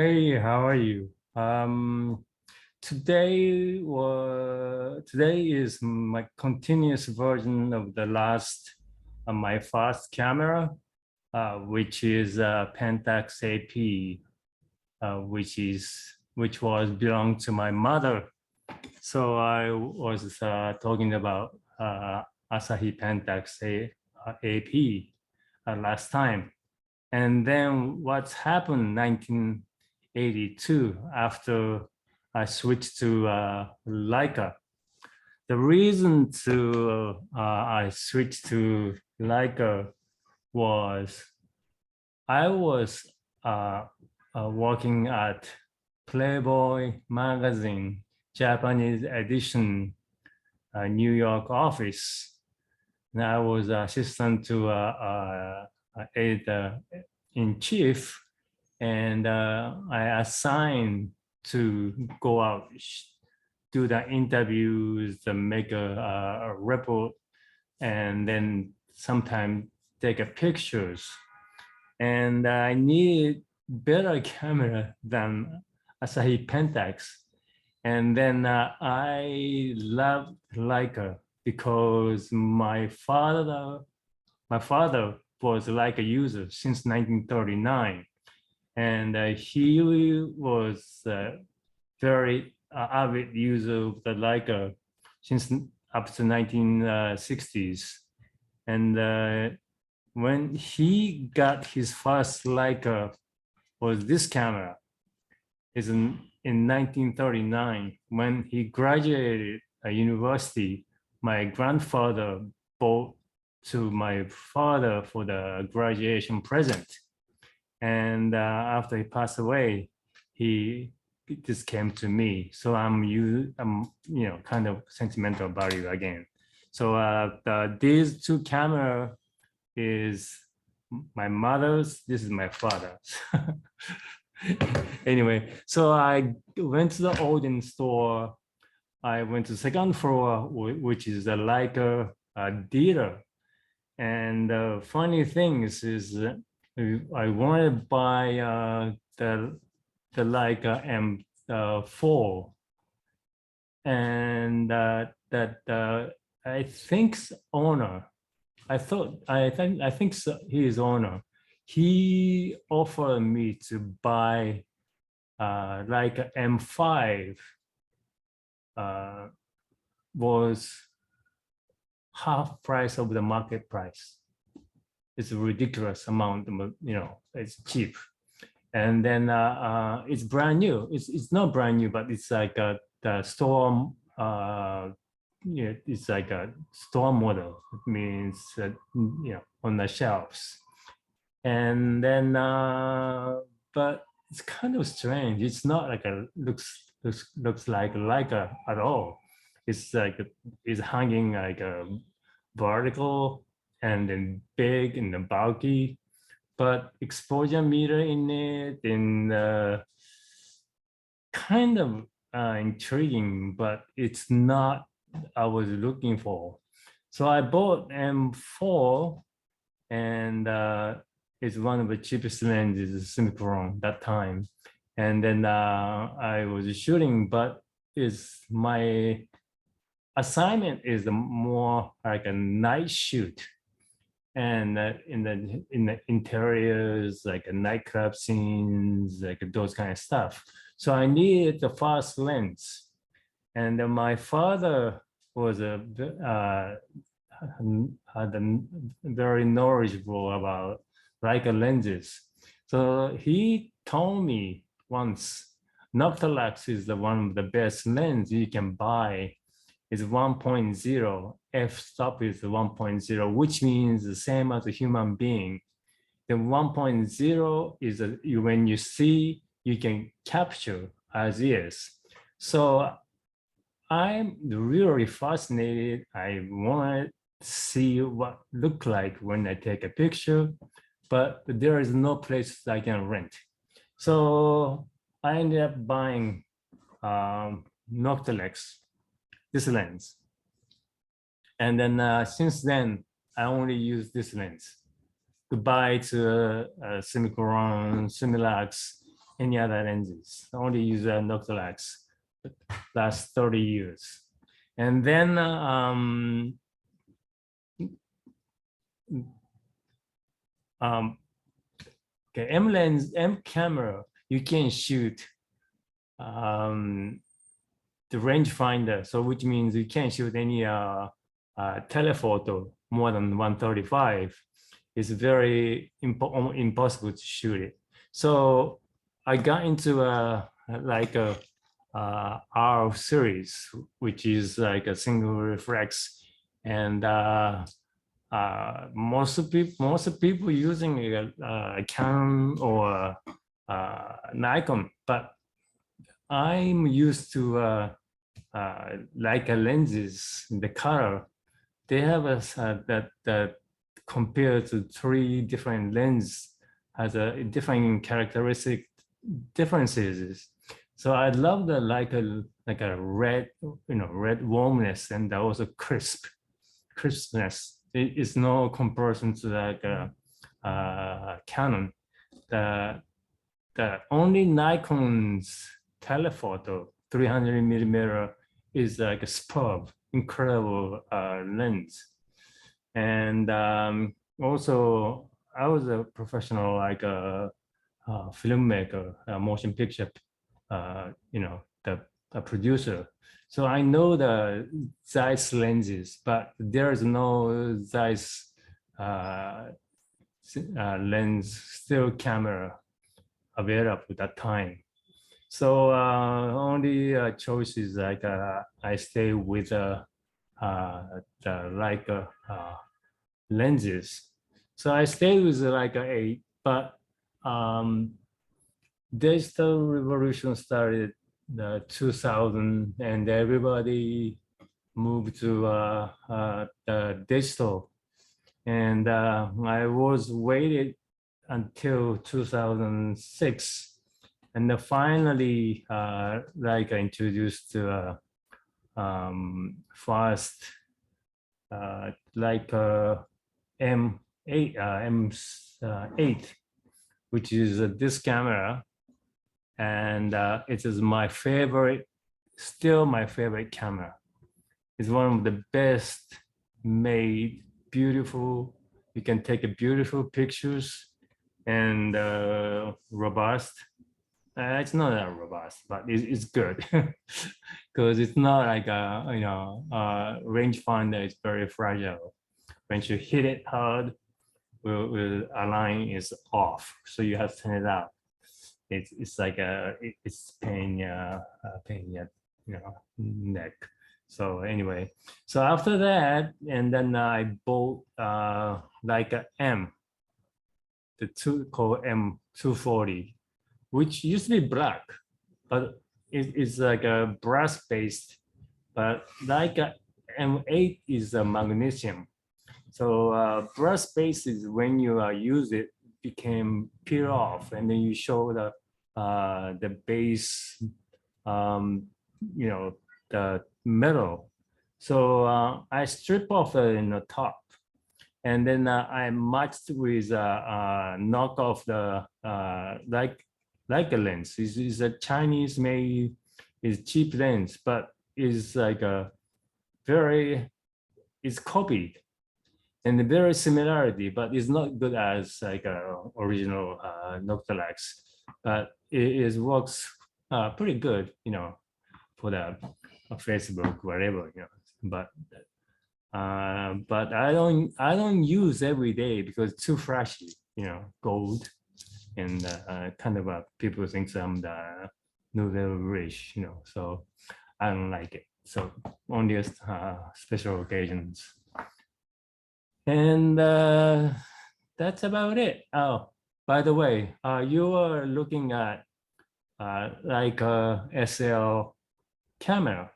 Hey, how are you? Today is my continuous version of the last my first camera, which is Pentax AP, which was belonged to my mother. So I was talking about Asahi Pentax AP last time. And then what's happened 1982 after I switched to Leica. The reason I switched to Leica was I was working at Playboy magazine, Japanese edition, New York office. And I was assistant to editor-in-chief, and I assigned to go out, do the interviews, make a report, and then sometimes take a pictures. And I need better camera than Asahi Pentax. And then I love Leica because my father was Leica user since 1939. And he was very avid user of the Leica since up to 1960s. And when he got his first Leica was this camera. Is in 1939 when he graduated a university. My grandfather bought to my father for the graduation present. And after he passed away, this came to me. So I'm kind of sentimental about it again. So these two camera is my mother's. This is my father's. Anyway, so I went to the Odin store. I went to the second floor, which is a Leica dealer. And funny thing is I wanted to buy the Leica M4, and I think's owner. I think so, his owner. He offered me to buy Leica M5. Was half price of the market price. It's a ridiculous amount, it's cheap. And then it's brand new. It's not brand new, but it's like the storm. It's like a store model. It means on the shelves. And then, but it's kind of strange. It's not like a looks like Leica at all. It's like it's hanging like a vertical and then big and then bulky, but exposure meter in it and kind of intriguing, but it's not I was looking for. So I bought M4, and it's one of the cheapest lenses, Synchron, that time. And then I was shooting, but is my assignment is more like a night shoot, and in the interiors, like a nightclub scenes, like those kind of stuff. So I needed the fast lens, and my father was had very knowledgeable about Leica lenses. So he told me once, Noctilux is one of the best lens you can buy. Is 1.0, f-stop is 1.0, which means the same as a human being. The 1.0 is when you see, you can capture as is. So I'm really fascinated. I want to see what look like when I take a picture, but there is no place I can rent. So I ended up buying Noctilux, this lens. And then since then, I only use this lens. Goodbye to Synchron, Similux, any other lenses. Only use Noctiluxe last 30 years. And then okay, M camera, you can shoot the rangefinder. So which means you can't shoot any telephoto more than 135. It's very impossible to shoot it. So I got into like a R series, which is like a single reflex, and most people using a Canon or Nikon, but I'm used to Leica lenses. The color they have that compared to 3 different lenses has a different characteristic differences. So I love the like a red, red warmness and also crispness. It is no comparison to like a Canon. The only Nikon's telephoto 300 millimeter is like a superb, incredible lens. And also, I was a professional like a filmmaker, a motion picture, a producer. So I know the Zeiss lenses, but there is no Zeiss lens still camera available at that time. So only choice is like I stay with the Leica lenses. So I stayed with the Leica 8, but digital revolution started the 2000 and everybody moved to the digital. And I was waited until 2006. And then finally, like I introduced to first, like M8, M8, which is this camera, and it is my favorite, still my favorite camera. It's one of the best made, beautiful. You can take beautiful pictures and robust. It's not that robust, but it's good because it's not like a rangefinder is very fragile. When you hit it hard, will align is off, so you have to turn it out. It's like it's pain neck. So anyway, so after that, and then I bought like a M, called M240, which used to be black, but it's like a brass based, but like a M8 is a magnesium. So brass based is when you use it, became peel off, and then you show the base, the metal. So I strip off in the top, and then I matched with knock off the like a lens. Is a Chinese made, is cheap lens, but is like a very, it's copied and very similarity, but it's not good as like a original Noctiluxe. But it works pretty good, for the Facebook, whatever, But I don't use every day because it's too flashy, gold, and kind of people think I'm the noodle rich, So I don't like it. So only special occasions. And that's about it. Oh, by the way, you are looking at like a SL camera.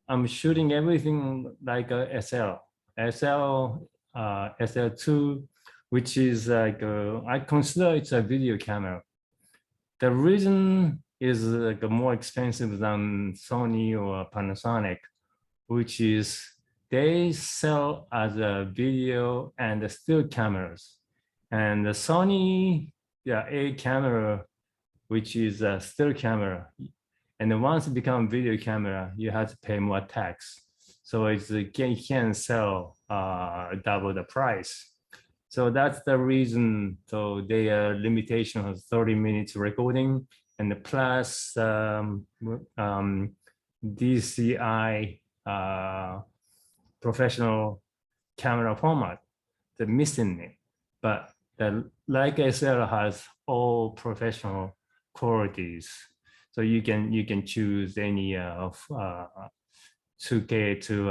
I'm shooting everything like a SL2, which is like I consider it's a video camera. The reason is like more expensive than Sony or Panasonic, which is they sell as a video and still cameras. And the Sony A camera which is a still camera. And then once it becomes video camera, you have to pay more tax. So it's you can't sell double the price. So that's the reason. So their limitation of 30 minutes recording, and the plus DCI professional camera format, the missing it. But the Leica SL has all professional qualities. So you can choose any of 2K to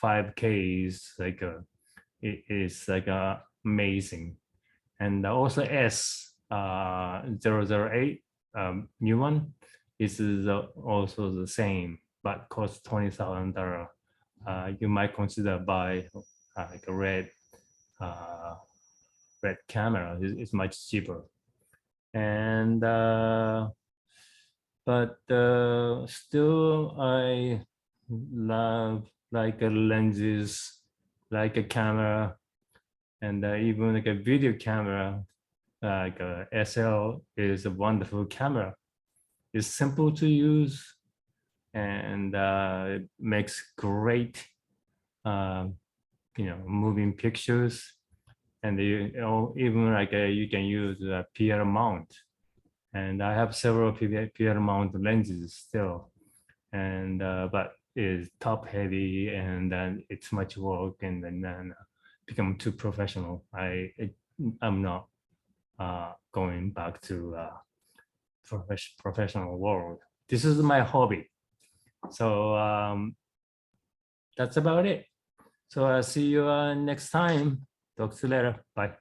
5Ks, like it is like amazing. And also S008 new one is also the same, but costs $20,000. You might consider buy like a red camera. It's much cheaper. And but still I love like a lenses, like a camera, and even like a video camera. Like SL is a wonderful camera. It's simple to use, and it makes great moving pictures. And even like you can use a PL mount, and I have several PL mount lenses still, and but it's top heavy, and then it's much work, and then become too professional. I'm not going back to professional world. This is my hobby. So that's about it. So I'll see you next time. Talk to you later. Bye.